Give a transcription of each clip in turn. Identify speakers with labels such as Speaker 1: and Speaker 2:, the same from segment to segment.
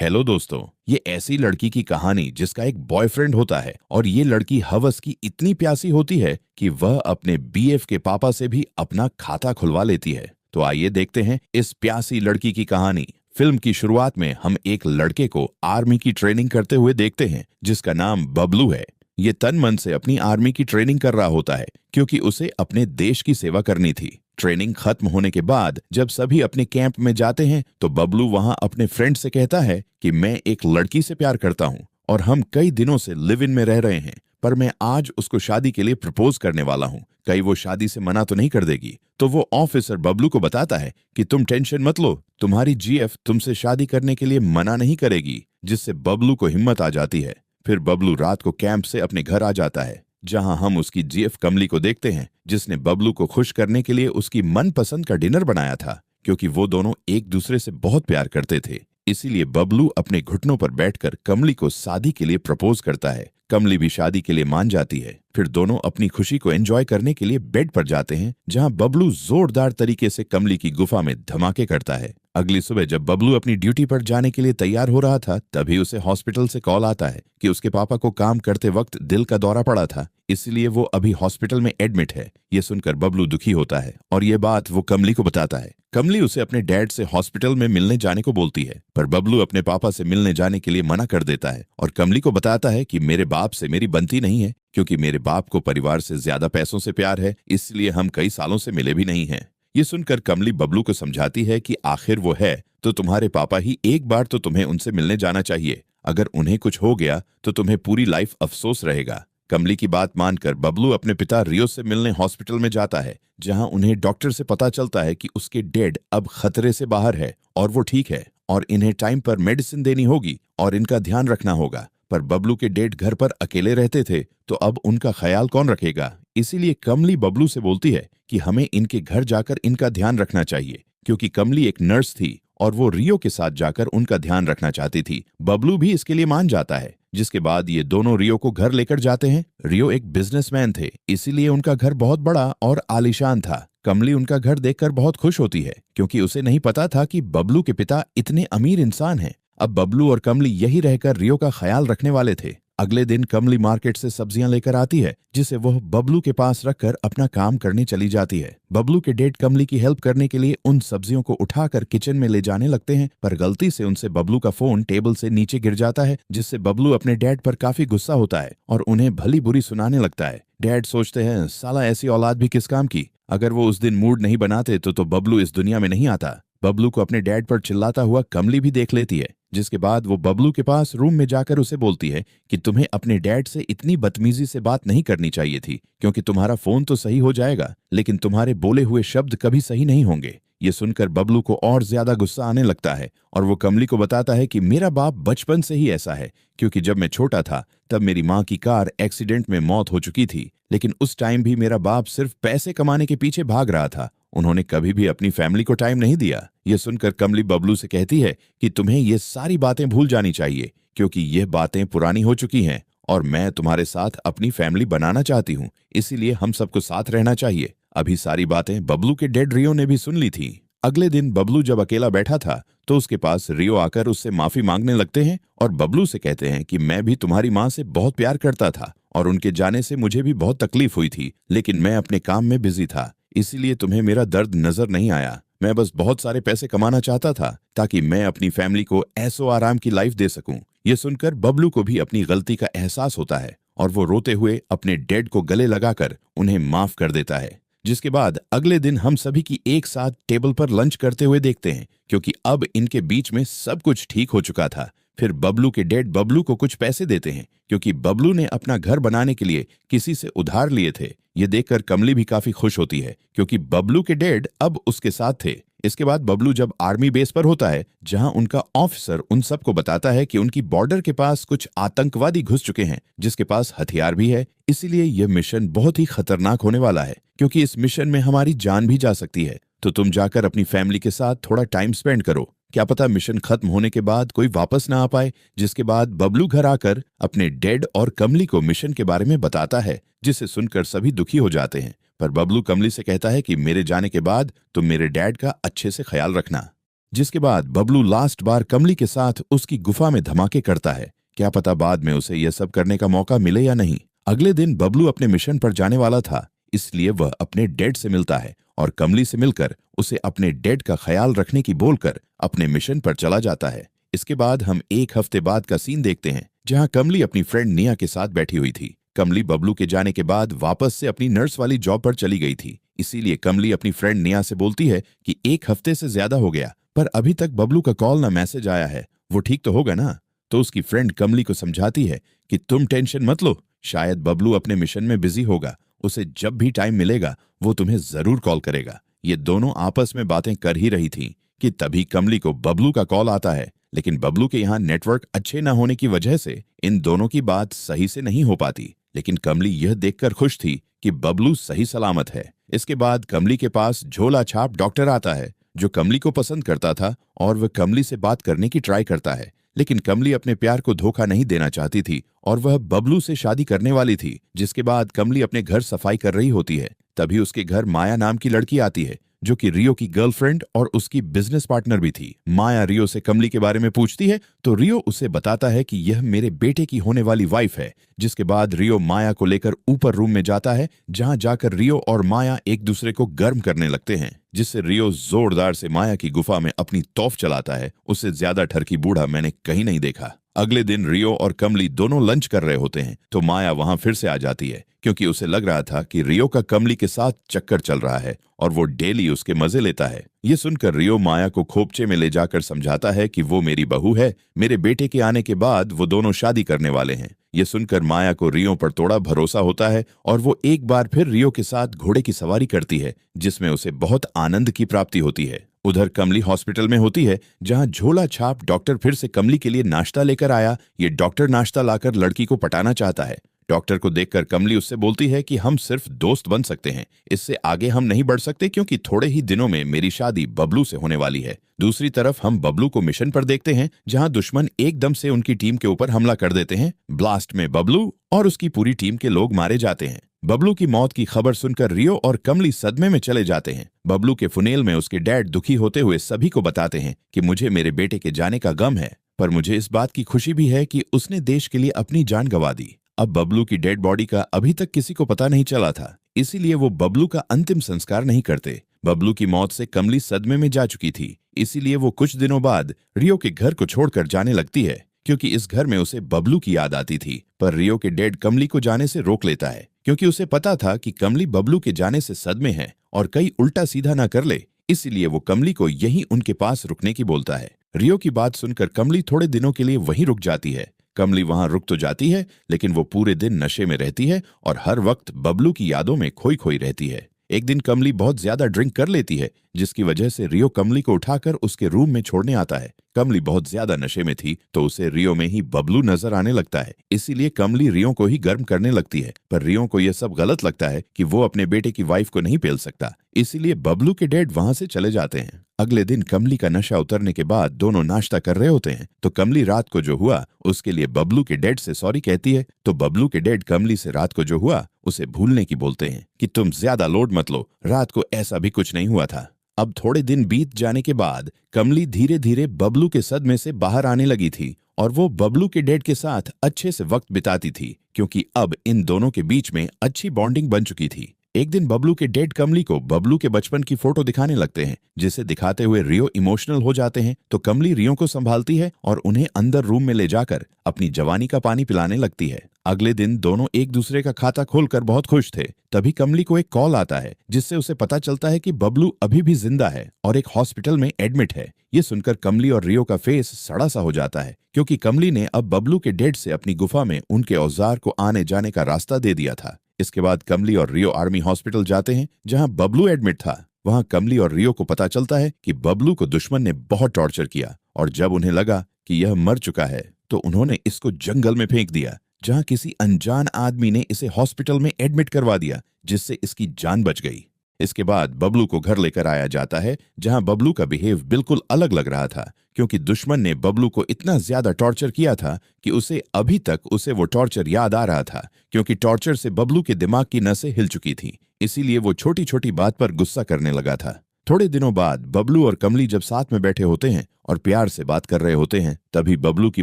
Speaker 1: Hello दोस्तों, ये ऐसी लड़की की कहानी जिसका एक बॉयफ्रेंड होता है और ये लड़की हवस की इतनी प्यासी होती है कि वह अपने बीएफ के पापा से भी अपना खाता खुलवा लेती है। तो आइए देखते हैं इस प्यासी लड़की की कहानी। फिल्म की शुरुआत में हम एक लड़के को आर्मी की ट्रेनिंग करते हुए देखते हैं जिसका नाम बबलू है। ये तन मन से अपनी आर्मी की ट्रेनिंग कर रहा होता है क्योंकि उसे अपने देश की सेवा करनी थी। ट्रेनिंग खत्म होने के बाद जब सभी अपने कैंप में जाते हैं तो बबलू वहां अपने फ्रेंड से कहता है कि मैं एक लड़की से प्यार करता हूं और हम कई दिनों से लिव इन में रह रहे हैं, पर मैं आज उसको शादी के लिए प्रपोज करने वाला हूं। कहीं वो शादी से मना तो नहीं कर देगी। तो वो ऑफिसर बबलू को बताता है कि तुम टेंशन मत लो, तुम्हारी जीएफ तुमसे शादी करने के लिए मना नहीं करेगी, जिससे बबलू को हिम्मत आ जाती है। फिर बबलू रात को कैंप से अपने घर आ जाता है, जहां हम उसकी जीएफ कमली को देखते हैं, जिसने बबलू को खुश करने के लिए उसकी मनपसंद का डिनर बनाया था। क्योंकि वो दोनों एक दूसरे से बहुत प्यार करते थे, इसीलिए बबलू अपने घुटनों पर बैठकर कमली को शादी के लिए प्रपोज करता है। कमली भी शादी के लिए मान जाती है। फिर दोनों अपनी खुशी को एंजॉय करने के लिए बेड पर जाते हैं, जहां बबलू जोरदार तरीके से कमली की गुफा में धमाके करता है। अगली सुबह जब बबलू अपनी ड्यूटी पर जाने के लिए तैयार हो रहा था, तभी उसे हॉस्पिटल से कॉल आता है कि उसके पापा को काम करते वक्त दिल का दौरा पड़ा था, इसलिए वो अभी हॉस्पिटल में एडमिट है। ये सुनकर बबलू दुखी होता है और ये बात वो कमली को बताता है। कमली उसे अपने डैड से हॉस्पिटल में मिलने जाने को बोलती है, पर बबलू अपने पापा से मिलने जाने के लिए मना कर देता है और कमली को बताता है कि मेरे बाप से मेरी बनती नहीं है, क्योंकि मेरे बाप को परिवार से ज्यादा पैसों से प्यार है, इसलिए हम कई सालों से मिले भी नहीं हैं। ये सुनकर कमली बबलू को समझाती है कि आखिर वो है तो तुम्हारे पापा ही, एक बार तो तुम्हें उनसे मिलने जाना चाहिए। अगर उन्हें कुछ हो गया तो तुम्हें पूरी लाइफ अफसोस रहेगा। कमली की बात मानकर बबलू अपने पिता रियो से मिलने हॉस्पिटल में जाता है, जहां उन्हें डॉक्टर से पता चलता है कि उसके डैड अब खतरे से बाहर है और वो ठीक है और इन्हें टाइम पर मेडिसिन देनी होगी और इनका ध्यान रखना होगा। पर बबलू के डैड घर पर अकेले रहते थे, तो अब उनका ख्याल कौन रखेगा। इसीलिए कमली बबलू से बोलती है कि हमें इनके घर जाकर इनका ध्यान रखना चाहिए, क्योंकि कमली एक नर्स थी और वो रियो के साथ जाकर उनका ध्यान रखना चाहती थी। बबलू भी इसके लिए मान जाता है, जिसके बाद ये दोनों रियो को घर लेकर जाते हैं। रियो एक बिजनेसमैन थे, इसीलिए उनका घर बहुत बड़ा और आलीशान था। कमली उनका घर देखकर बहुत खुश होती है, क्योंकि उसे नहीं पता था कि बबलू के पिता इतने अमीर इंसान हैं। अब बबलू और कमली यही रहकर रियो का ख्याल रखने वाले थे। अगले दिन कमली मार्केट से सब्जियां लेकर आती है, जिसे वह बबलू के पास रखकर अपना काम करने चली जाती है। बबलू के डैड कमली की हेल्प करने के लिए उन सब्जियों को उठाकर किचन में ले जाने लगते हैं, पर गलती से उनसे बबलू का फोन टेबल से नीचे गिर जाता है, जिससे बबलू अपने डैड पर काफी गुस्सा होता है और उन्हें भली बुरी सुनाने लगता है। डैड सोचते हैं, साला ऐसी औलाद भी किस काम की। अगर वो उस दिन मूड नहीं बनाते तो बबलू इस दुनिया में नहीं आता। बबलू को अपने डैड पर चिल्लाता हुआ कमली भी देख लेती है, जिसके बाद वो बबलू के पास रूम में जाकर उसे बोलती है कि तुम्हें अपने डैड से इतनी बदतमीजी से बात नहीं करनी चाहिए थी, क्योंकि तुम्हारा फोन तो सही हो जाएगा, लेकिन तुम्हारे बोले हुए शब्द कभी सही नहीं होंगे। ये सुनकर बबलू को और ज्यादा गुस्सा आने लगता है और वो कमली को बताता है कि मेरा बाप बचपन से ही ऐसा है, क्योंकि जब मैं छोटा था तब मेरी माँ की कार एक्सीडेंट में मौत हो चुकी थी, लेकिन उस टाइम भी मेरा बाप सिर्फ पैसे कमाने के पीछे भाग रहा था। उन्होंने कभी भी अपनी फैमिली को टाइम नहीं दिया। ये सुनकर कमली बबलू से कहती है कि तुम्हें ये सारी बातें भूल जानी चाहिए, क्योंकि ये बातें पुरानी हो चुकी हैं और मैं तुम्हारे साथ अपनी फैमिली बनाना चाहती हूँ, इसीलिए हम सबको साथ रहना चाहिए। अभी सारी बातें बबलू के डैड रियो ने भी सुन ली थी। अगले दिन बबलू जब अकेला बैठा था तो उसके पास रियो आकर उससे माफी मांगने लगते हैं और बबलू से कहते हैं कि मैं भी तुम्हारी माँ से बहुत प्यार करता था और उनके जाने से मुझे भी बहुत तकलीफ हुई थी, लेकिन मैं अपने काम में बिजी था, इसीलिए तुम्हें मेरा दर्द नजर नहीं आया। मैं बस बहुत सारे पैसे कमाना चाहता था ताकि मैं अपनी फैमिली को ऐसो आराम की लाइफ दे सकूं। ये सुनकर बबलू को भी अपनी गलती का एहसास होता है और वो रोते हुए अपने डैड को गले लगाकर उन्हें माफ कर देता है। जिसके बाद अगले दिन हम सभी की एक साथ टेबल पर लंच करते हुए देखते हैं, क्योंकि अब इनके बीच में सब कुछ ठीक हो चुका था। फिर बबलू के डैड बबलू को कुछ पैसे देते हैं, क्योंकि बबलू ने अपना घर बनाने के लिए किसी से उधार लिए थे। ये देखकर कमली भी काफी खुश होती है, क्योंकि बबलू के डैड अब उसके साथ थे। इसके बाद बबलू जब आर्मी बेस पर होता है, जहां उनका ऑफिसर उन सबको बताता है कि उनकी बॉर्डर के पास कुछ आतंकवादी घुस चुके हैं, जिसके पास हथियार भी है, इसीलिए यह मिशन बहुत ही खतरनाक होने वाला है, क्योंकि इस मिशन में हमारी जान भी जा सकती है। तो तुम जाकर अपनी फैमिली के साथ थोड़ा टाइम स्पेंड करो, क्या पता मिशन खत्म होने के बाद कोई वापस ना आ पाए। जिसके बाद बबलू घर आकर अपने डैड और कमली को मिशन के बारे में बताता है, जिसे सुनकर सभी दुखी हो जाते हैं। पर बबलू कमली से कहता है कि मेरे जाने के बाद तुम मेरे डैड का अच्छे से ख्याल रखना। जिसके बाद बबलू लास्ट बार कमली के साथ उसकी गुफा में धमाके करता है। क्या पता बाद में उसे यह सब करने का मौका मिले या नहीं। अगले दिन बबलू अपने मिशन पर जाने वाला था, इसलिए वह अपने डैड से मिलता है और कमली से मिलकर उसे अपने डैड का ख्याल रखने की बोलकर अपने मिशन पर चला जाता है। इसके बाद हम एक हफ्ते बाद का सीन देखते हैं, जहां कमली अपनी फ्रेंड निया के साथ बैठी हुई थी। कमली बबलू के जाने के बाद वापस से अपनी नर्स वाली जॉब पर चली गई थी, इसीलिए कमली अपनी फ्रेंड निया से बोलती है कि एक हफ्ते से ज्यादा हो गया पर अभी तक बबलू का कॉल ना मैसेज आया है, वो ठीक तो होगा ना। तो उसकी फ्रेंड कमली को समझाती है कि तुम टेंशन मत लो, शायद बबलू अपने मिशन में बिजी होगा, उसे जब भी टाइम मिलेगा वो तुम्हें जरूर कॉल करेगा। ये दोनों आपस में बातें कर ही रही थी कि तभी कमली को बबलू का कॉल आता है, लेकिन बबलू के यहाँ नेटवर्क अच्छे न होने की वजह से इन दोनों की बात सही से नहीं हो पाती। लेकिन कमली यह देखकर खुश थी कि बबलू सही सलामत है। इसके बाद कमली के पास झोला छाप डॉक्टर आता है, जो कमली को पसंद करता था और वह कमली से बात करने की ट्राई करता है। लेकिन कमली अपने प्यार को धोखा नहीं देना चाहती थी और वह बबलू से शादी करने वाली थी। जिसके बाद कमली अपने घर सफाई कर रही होती है, तभी उसके घर माया नाम की लड़की आती है, जो कि रियो की गर्लफ्रेंड और उसकी बिजनेस पार्टनर भी थी। माया रियो से कमली के बारे में पूछती है तो रियो उसे बताता है कि यह मेरे बेटे की होने वाली वाइफ है। जिसके बाद रियो माया को लेकर ऊपर रूम में जाता है, जहां जाकर रियो और माया एक दूसरे को गर्म करने लगते हैं, जिससे रियो जोरदार से माया की गुफा में अपनी तौफ चलाता है। उससे ज्यादा ठरकी बूढ़ा मैंने कहीं नहीं देखा। अगले दिन रियो और कमली दोनों लंच कर रहे होते हैं तो माया वहां फिर से आ जाती है, क्योंकि उसे लग रहा था कि रियो का कमली के साथ चक्कर चल रहा है और वो डेली उसके मजे लेता है। ये सुनकर रियो माया को खोपचे में ले जाकर समझाता है कि वो मेरी बहू है, मेरे बेटे के आने के बाद वो दोनों शादी करने वाले हैं। ये सुनकर माया को रियो पर थोड़ा भरोसा होता है और वो एक बार फिर रियो के साथ घोड़े की सवारी करती है, जिसमें उसे बहुत आनंद की प्राप्ति होती है। उधर कमली हॉस्पिटल में होती है, जहां झोला छाप डॉक्टर फिर से कमली के लिए नाश्ता लेकर आया। ये डॉक्टर नाश्ता लाकर लड़की को पटाना चाहता है। डॉक्टर को देखकर कमली उससे बोलती है कि हम सिर्फ दोस्त बन सकते हैं, इससे आगे हम नहीं बढ़ सकते, क्योंकि थोड़े ही दिनों में मेरी शादी बबलू से होने वाली है। दूसरी तरफ हम बबलू को मिशन पर देखते हैं, जहां दुश्मन एकदम से उनकी टीम के ऊपर हमला कर देते हैं। ब्लास्ट में बबलू और उसकी पूरी टीम के लोग मारे जाते हैं। बबलू की मौत की खबर सुनकर रियो और कमली सदमे में चले जाते हैं। बबलू के फुनेल में उसके डैड दुखी होते हुए सभी को बताते हैं कि मुझे मेरे बेटे के जाने का गम है, पर मुझे इस बात की खुशी भी है कि उसने देश के लिए अपनी जान गंवा दी। अब बबलू की डेड बॉडी का अभी तक किसी को पता नहीं चला था, इसीलिए वो बबलू का अंतिम संस्कार नहीं करते। बबलू की मौत से कमली सदमे में जा चुकी थी, इसीलिए वो कुछ दिनों बाद रियो के घर को छोड़कर जाने लगती है, क्योंकि इस घर में उसे बबलू की याद आती थी। पर रियो के डैड कमली को जाने से रोक लेता है, क्योंकि उसे पता था कि कमली बबलू के जाने से सदमे है और कहीं उल्टा सीधा ना कर ले, इसीलिए वो कमली को यहीं उनके पास रुकने की बोलता है। रियो की बात सुनकर कमली थोड़े दिनों के लिए वहीं रुक जाती है। कमली वहां रुक तो जाती है, लेकिन वो पूरे दिन नशे में रहती है और हर वक्त बबलू की यादों में खोई खोई रहती है। एक दिन कमली बहुत ज्यादा ड्रिंक कर लेती है, जिसकी वजह से रियो कमली को उठाकर उसके रूम में छोड़ने आता है। कमली बहुत ज्यादा नशे में थी, तो उसे रियो में ही बबलू नजर आने लगता है, इसीलिए कमली रियो को ही गर्म करने लगती है। पर रियो को यह सब गलत लगता है कि वो अपने बेटे की वाइफ को नहीं पेल सकता, इसीलिए बबलू के डैड वहां से चले जाते हैं। अगले दिन कमली का नशा उतरने के बाद दोनों नाश्ता कर रहे होते हैं, तो कमली रात को जो हुआ उसके लिए बबलू के डैड से सॉरी कहती है। तो बबलू के डैड कमली से रात को जो हुआ उसे भूलने की बोलते हैं कि तुम ज्यादा लोड मत लो, रात को ऐसा भी कुछ नहीं हुआ था। अब थोड़े दिन बीत जाने के बाद कमली धीरे धीरे बबलू के सदमे से बाहर आने लगी थी और वो बबलू के डैड के साथ अच्छे से वक्त बिताती थी, क्योंकि अब इन दोनों के बीच में अच्छी बॉन्डिंग बन चुकी थी। एक दिन बबलू के डैड कमली को बबलू के बचपन की फोटो दिखाने लगते हैं, जिसे दिखाते हुए रियो इमोशनल हो जाते हैं। तो कमली रियो को संभालती है और उन्हें अंदर रूम में ले जाकर अपनी जवानी का पानी पिलाने लगती है। अगले दिन दोनों एक दूसरे का खाता खोलकर बहुत खुश थे। तभी कमली को एक कॉल आता है, जिससे उसे पता चलता है कि बबलू अभी भी जिंदा है और एक हॉस्पिटल में एडमिट है। ये सुनकर कमली और रियो का फेस सड़ा सा हो जाता है, क्योंकि कमली ने अब बबलू के डैड से अपनी गुफा में उनके औजार को आने जाने का रास्ता दे दिया था। इसके बाद कमली और रियो आर्मी हॉस्पिटल जाते हैं, जहां बबलू एडमिट था। वहां कमली और रियो को पता चलता है कि बबलू को दुश्मन ने बहुत टॉर्चर किया और जब उन्हें लगा कि यह मर चुका है तो उन्होंने इसको जंगल में फेंक दिया, जहां किसी अनजान आदमी ने इसे हॉस्पिटल में एडमिट करवा दिया, जिससे इसकी जान बच गई। इसके बाद बबलू को घर लेकर आया जाता है, जहां बबलू का बिहेव बिल्कुल अलग लग रहा था, क्योंकि दुश्मन ने बबलू को इतना ज्यादा टॉर्चर किया था कि उसे अभी तक वो टॉर्चर याद आ रहा था, क्योंकि टॉर्चर से बबलू के दिमाग की नसें हिल चुकी थी, इसीलिए वो छोटी छोटी बात पर गुस्सा करने लगा था। थोड़े दिनों बाद बबलू और कमली जब साथ में बैठे होते हैं और प्यार से बात कर रहे होते हैं, तभी बबलू की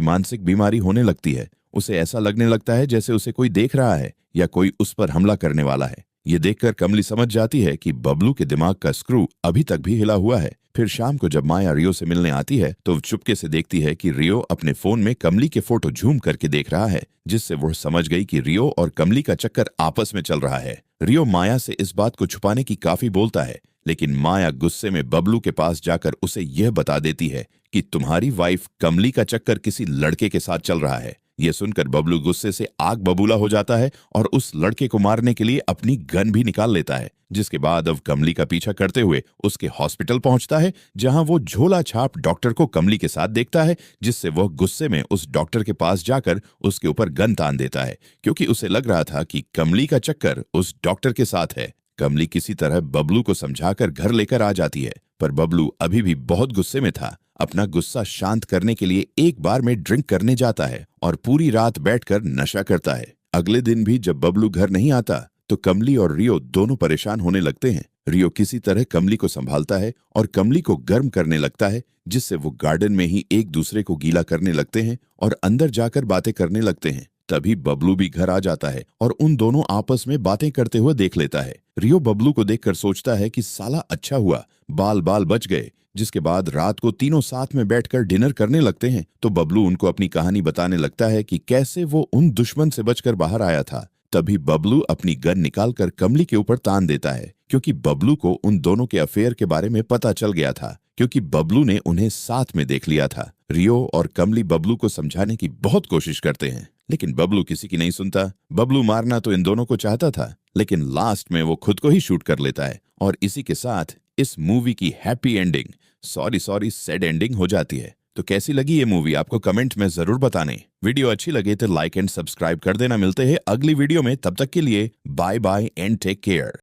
Speaker 1: मानसिक बीमारी होने लगती है। उसे ऐसा लगने लगता है जैसे उसे कोई देख रहा है या कोई उस पर हमला करने वाला है। ये देखकर कमली समझ जाती है कि बबलू के दिमाग का स्क्रू अभी तक भी हिला हुआ है। फिर शाम को जब माया रियो से मिलने आती है तो वो चुपके से देखती है कि रियो अपने फोन में कमली के फोटो झूम करके देख रहा है, जिससे वो समझ गई कि रियो और कमली का चक्कर आपस में चल रहा है। रियो माया से इस बात को छुपाने की काफी बोलता है, लेकिन माया गुस्से में बबलू के पास जाकर उसे यह बता देती है कि तुम्हारी वाइफ कमली का चक्कर किसी लड़के के साथ चल रहा है। यह सुनकर बबलू गुस्से से आग बबूला हो जाता है और उस लड़के को मारने के लिए अपनी गन भी निकाल लेता है, जिसके बाद अब कमली का पीछा करते हुए उसके हॉस्पिटल पहुंचता है, जहां वो झोला छाप डॉक्टर को कमली के साथ देखता है, जिससे वह गुस्से में उस डॉक्टर के पास जाकर उसके ऊपर गन तान देता है, क्योंकि उसे लग रहा था कि कमली का चक्कर उस डॉक्टर के साथ है। कमली किसी तरह बबलू को समझाकर घर लेकर आ जाती है, पर बबलू अभी भी बहुत गुस्से में था। अपना गुस्सा शांत करने के लिए एक बार में ड्रिंक करने जाता है और पूरी रात बैठकर नशा करता है। अगले दिन भी जब बबलू घर नहीं आता तो कमली और रियो दोनों परेशान होने लगते हैं। रियो किसी तरह कमली को संभालता है और कमली को गर्म करने लगता है, जिससे वो गार्डन में ही एक दूसरे को गीला करने लगते हैं और अंदर जाकर बातें करने लगते हैं। तभी बबलू भी घर आ जाता है और उन दोनों आपस में बातें करते हुए देख लेता है। रियो बबलू को देखकर सोचता है कि साला अच्छा हुआ बाल बाल बच गए। जिसके बाद रात को तीनों साथ में बैठकर डिनर करने लगते हैं तो बबलू उनको अपनी कहानी बताने लगता है कि कैसे वो उन दुश्मन से बचकर बाहर आया था। तभी बबलू अपनी गन निकालकर कमली के ऊपर तान देता है, क्योंकि बबलू को उन दोनों के अफेयर के बारे में पता चल गया था, क्योंकि बबलू ने उन्हें साथ में देख लिया था। रियो और कमली बबलू को समझाने की बहुत कोशिश करते हैं, लेकिन बबलू किसी की नहीं सुनता। बबलू मारना तो इन दोनों को चाहता था, लेकिन लास्ट में वो खुद को ही शूट कर लेता है और इसी के साथ इस मूवी की happy ending sorry sad ending हो जाती है। तो कैसी लगी ये मूवी आपको कमेंट में जरूर बताने। वीडियो अच्छी लगे तो लाइक एंड सब्सक्राइब कर देना। मिलते हैं अगली वीडियो में, तब तक के लिए bye bye and take care.